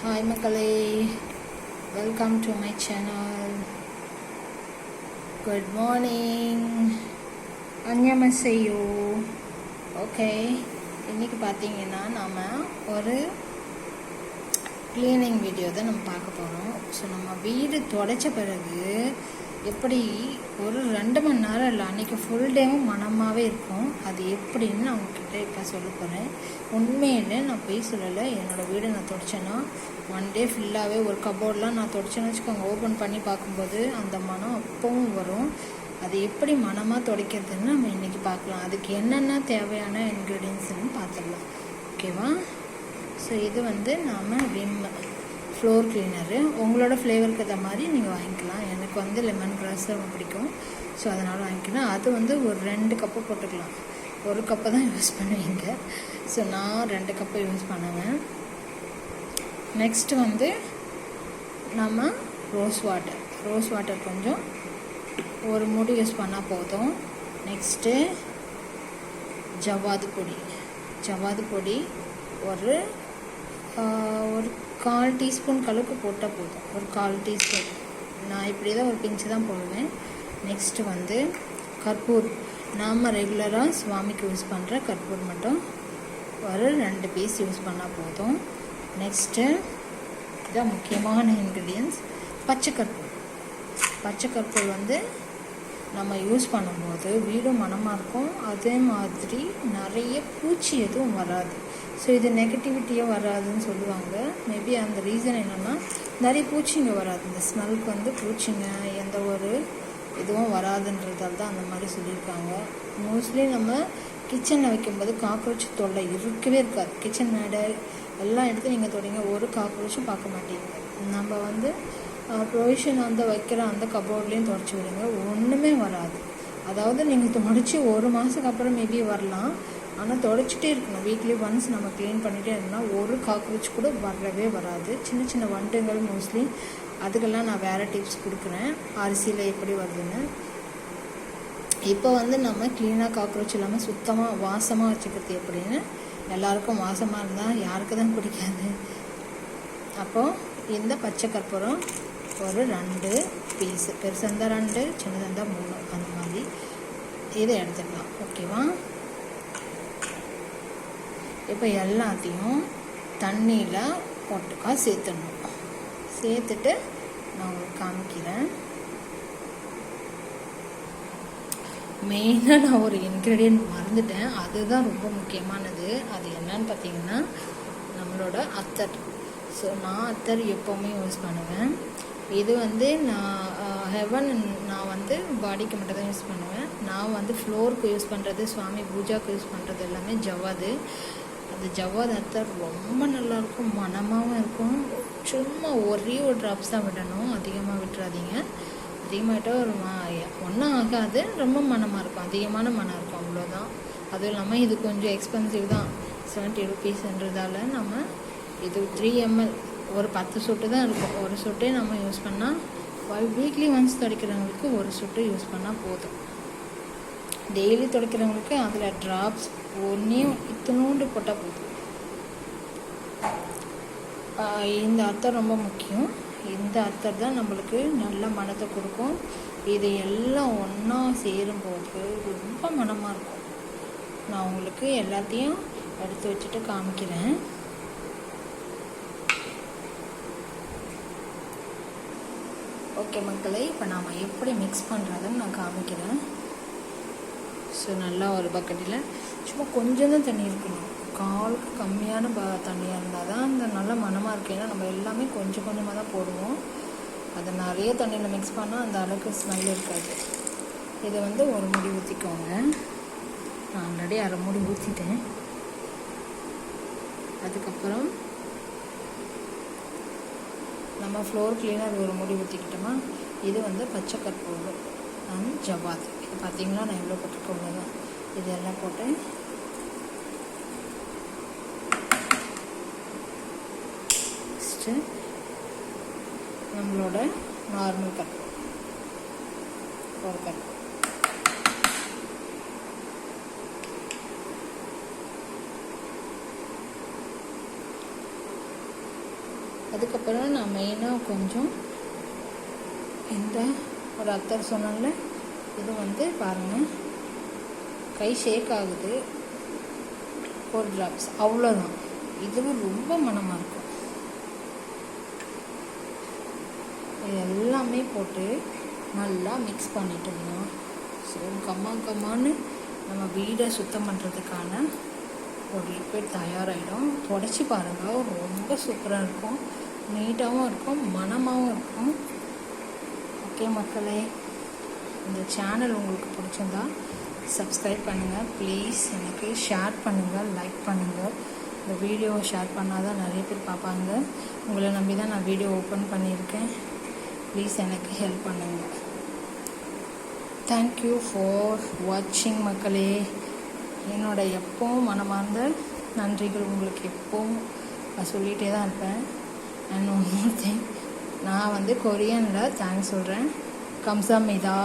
Hi Makalay, welcome to my channel. Good morning. Annyeonghaseyo. Okay, இன்னைக்கு பார்த்தீங்கன்னா நாம ஒரு க்ளீனிங் வீடியோ தான் நம்ம பார்க்க போகிறோம். ஸோ நம்ம வீடு துடைச்ச பிறகு எப்படி ஒரு 2 மணி நேரம் இல்லை அன்றைக்கி ஃபுல் டேவும் மனமாகவே இருக்கும். அது எப்படின்னு நான் உங்ககிட்ட இப்போ சொல்ல போகிறேன். உண்மையிலே நான் போய் சொல்லலை. என்னோடய வீடு நான் துடைச்சேன்னா 1 டே ஃபுல்லாகவே ஒரு கபோர்டெலாம் நான் துடைச்சேன்னு வச்சுக்கோங்க, ஓப்பன் பண்ணி பார்க்கும்போது அந்த மனம் அப்பவும் வரும். அது எப்படி மனமாக துடைக்கிறதுன்னு நம்ம இன்றைக்கி பார்க்கலாம். அதுக்கு என்னென்ன தேவையான இன்க்ரீடியன்ஸ்ன்னு பார்த்துடலாம். ஓகேவா? ஸோ இது வந்து நாம் விம் ஃப்ளோர் கிளீனரு. உங்களோட ஃப்ளேவருக்கு ஏற்ற மாதிரி நீங்கள் வாங்கிக்கலாம். எனக்கு வந்து லெமன் கிராஸ் ரொம்ப பிடிக்கும், ஸோ அதனால் வாங்கிக்கலாம். அது வந்து ஒரு 2 கப்பு போட்டுக்கலாம். 1 கப்பு தான் யூஸ் பண்ணுவீங்க, ஸோ நான் 2 கப்பு யூஸ் பண்ணுவேன். நெக்ஸ்ட்டு வந்து நம்ம ரோஸ் வாட்டர் கொஞ்சம் ஒரு மூடி யூஸ் பண்ணால் போதும். நெக்ஸ்ட்டு ஜவ்வாது பொடி ஒரு 1/4 டீஸ்பூன் கலக்கு போட்டால் போதும். ஒரு 1/4 டீஸ்பூன். நான் இப்படி தான் ஒரு பிஞ்சு தான் போடுவேன். நெக்ஸ்ட்டு வந்து கற்பூர். நாம் ரெகுலராக சுவாமிக்கு யூஸ் பண்ணுற கற்பூர் மட்டும் ஒரு 2 பீஸ் யூஸ் பண்ணால் போதும். நெக்ஸ்ட்டு இதான் முக்கியமான இன்க்ரீடியன்ஸ், பச்சை கற்பூர் வந்து நம்ம யூஸ் பண்ணும்போது வீடும் மனமாக இருக்கும். அதே மாதிரி நிறைய பூச்சி எதுவும் வராது. ஸோ இது நெகட்டிவிட்டியாக வராதுன்னு சொல்லுவாங்க. மேபி அந்த ரீசன் என்னென்னா நிறைய பூச்சிங்க வராது. இந்த ஸ்மெல்க்கு வந்து பூச்சிங்க எந்த ஒரு இதுவும் வராதுன்றதால தான் அந்த மாதிரி சொல்லியிருக்காங்க. மோஸ்ட்லி நம்ம கிச்சனில் வைக்கும்போது காக்ரோச் தொல்லை இருக்கவே இருக்காது. கிச்சன் மேடை எல்லாம் எடுத்து நீங்கள் தொடங்க, ஒரு காக்ரோச்சும் பார்க்க மாட்டீங்க. நம்ம வந்து ப்ரொவிஷன் வந்து வைக்கிற அந்த கபோர்ட்லேயும் தொடச்சி விடுங்க, ஒன்றுமே வராது. அதாவது நீங்கள் தொடச்சி 1 மாதத்துக்கு அப்புறம் மேபி வரலாம், ஆனால் தொடச்சிட்டே இருக்கணும். வீக்லி ஒன்ஸ் நம்ம க்ளீன் பண்ணிகிட்டே இருந்தோம்னா ஒரு காக்ரோச் கூட வரவே வராது. சின்ன சின்ன வண்டுகள் மோஸ்ட்லி, அதுக்கெல்லாம் நான் வேறு டிப்ஸ் கொடுக்குறேன் அரிசியில் எப்படி வருதுன்னு. இப்போ வந்து நம்ம க்ளீனாக காக்ரோச் இல்லாமல் சுத்தமாக வாசமாக வச்சுக்கிறது எப்படின்னு. எல்லாருக்கும் வாசமாக இருந்தால் யாருக்கு தான் பிடிக்காது. அப்போது இந்த பச்சை கற்பூரம் ஒரு 2 பீஸு, பெருசாக இருந்தால் 2, சின்னதாக இருந்தால் 3, அந்த மாதிரி இதை எடுத்துக்கலாம். ஓகேவா? இப்போ எல்லாத்தையும் தண்ணியில் ஒட்டுக்கா சேர்த்துடணும். சேர்த்துட்டு நான் உங்களுக்கு காமிக்கிறேன். மெயினாக நான் ஒரு இன்க்ரீடியன்ட் மறந்துட்டேன், அதுதான் ரொம்ப முக்கியமானது. அது என்னன்னு பார்த்தீங்கன்னா நம்மளோட அத்தர். ஸோ நான் அத்தர் எப்போவுமே யூஸ் பண்ணுவேன். இது வந்து நான் வந்து பாடிக்கு மட்டும் தான் யூஸ் பண்ணுவேன். நான் வந்து ஃப்ளோருக்கு யூஸ் பண்ணுறது, சுவாமி பூஜாவுக்கு யூஸ் பண்ணுறது எல்லாமே ஜவ்வாது. அந்த ஜவ்வாது அத்தர் ரொம்ப நல்லாயிருக்கும், மனமாகவும் இருக்கும். சும்மா ஒரே ஒரு ட்ராப்ஸ் தான் விடணும், அதிகமாக விட்டுறாதீங்க. அதிகமாகிட்டா ஒன்றும் ஆகாது, ரொம்ப மனமாக இருக்கும், அதிகமான மனம் இருக்கும், அவ்வளோதான். அதுவும் இல்லாமல் இது கொஞ்சம் எக்ஸ்பென்சிவ் தான், 70 ருபீஸ்ன்றதால நம்ம இது 3 ml ஒரு 10 சொட்டு தான் இருக்கும். ஒரு சொட்டே நம்ம யூஸ் பண்ணால் வீக்லி ஒன்ஸ் துடைக்கிறவங்களுக்கு ஒரு சொட்டு யூஸ் பண்ணால் போதும். டெய்லி துடைக்கிறவங்களுக்கு அதில் ட்ராப்ஸ் ஒன்றையும் இத்தினோண்டு போட்டால் போதும். இந்த அத்தர் ரொம்ப முக்கியம். இந்த அத்தர் தான் நம்மளுக்கு நல்ல மனத்தை கொடுக்கும். இது எல்லாம் ஒன்றா சேரும்போது ரொம்ப மனமாக இருக்கும். நான் உங்களுக்கு எல்லாத்தையும் எடுத்து வச்சுட்டு காமிக்கிறேன். ஓகே மக்களே, இப்போ நாம் எப்படி மிக்ஸ் பண்ணுறதுன்னு நான் காமிக்கிறேன். ஸோ நல்லா ஒரு பக்கெட்டில் சும்மா கொஞ்சம் தான் தண்ணி இருக்கணும். காலுக்கு கம்மியான தண்ணியாக இருந்தால் தான் அந்த நல்ல மனமாக இருக்குது. ஏன்னா நம்ம எல்லாமே கொஞ்சம் கொஞ்சமாக தான் போடுவோம். அதை நிறைய தண்ணியில் மிக்ஸ் பண்ணால் அந்த அளவுக்கு ஸ்மெல் இருக்காது. இதை வந்து ஒரு மூடி ஊற்றிக்கோங்க. நான் ஆல்ரெடி 1/2 மூடி ஊற்றிட்டேன். அதுக்கப்புறம் நம்ம ஃப்ளோர் கிளீனர் ஒரு மூடி ஊற்றிக்கிட்டோமா. இது வந்து பச்சை கற்பூரம் அண்ட் ஜவ்வாது. இது பார்த்தீங்களா, நான் எவ்வளோ போட்டுக்கோங்க. இதெல்லாம் போட்டு ஃபஸ்ட்டு நம்மளோட நார்மல் கற்பூரம் ஒரு கற்பூரம், அதுக்கப்புறம் நான் மெயினாக கொஞ்சம் இந்த ஒரு அத்தர் சொன்னேன்ல, இது வந்து பாருங்கள் கை ஷேக் ஆகுது, 4 ட்ராப்ஸ் அவ்வளோதான். இதுவும் ரொம்ப மணமாக இருக்கும். இது எல்லாமே போட்டு நல்லா மிக்ஸ் பண்ணிட்டோம்னா ஸோ கம்மான்னு நம்ம வீடை சுத்தம் பண்ணுறதுக்கான ஒரு லிக்விட் தயாராகிடும். தொடச்சி பாருங்கள், ரொம்ப சூப்பராக இருக்கும், நீட்டாகவும் இருக்கும், மணமாகவும் இருக்கும். ஓகே மக்களே, இந்த சேனல் உங்களுக்கு பிடிச்சிருந்தா சப்ஸ்கிரைப் பண்ணுங்கள் ப்ளீஸ். எனக்கு ஷேர் பண்ணுங்கள், லைக் பண்ணுங்கள். இந்த வீடியோவை ஷேர் பண்ணால் தான் நிறைய பேர் பார்ப்பாங்க. உங்களை நம்பி தான் நான் வீடியோ ஓப்பன் பண்ணியிருக்கேன். ப்ளீஸ் எனக்கு ஹெல்ப் பண்ணுங்கள். தேங்க்யூ ஃபார் வாட்சிங் மக்களே. என்னோட எப்போவும் மனமார்ந்த நன்றிகள் உங்களுக்கு எப்போவும் நான் சொல்லிகிட்டே தான் இருப்பேன். அண்ட் ஒன் மோர் திங், நான் வந்து கொரியனில் தேங்க்ஸ் சொல்கிறேன். கம்சாமிதா.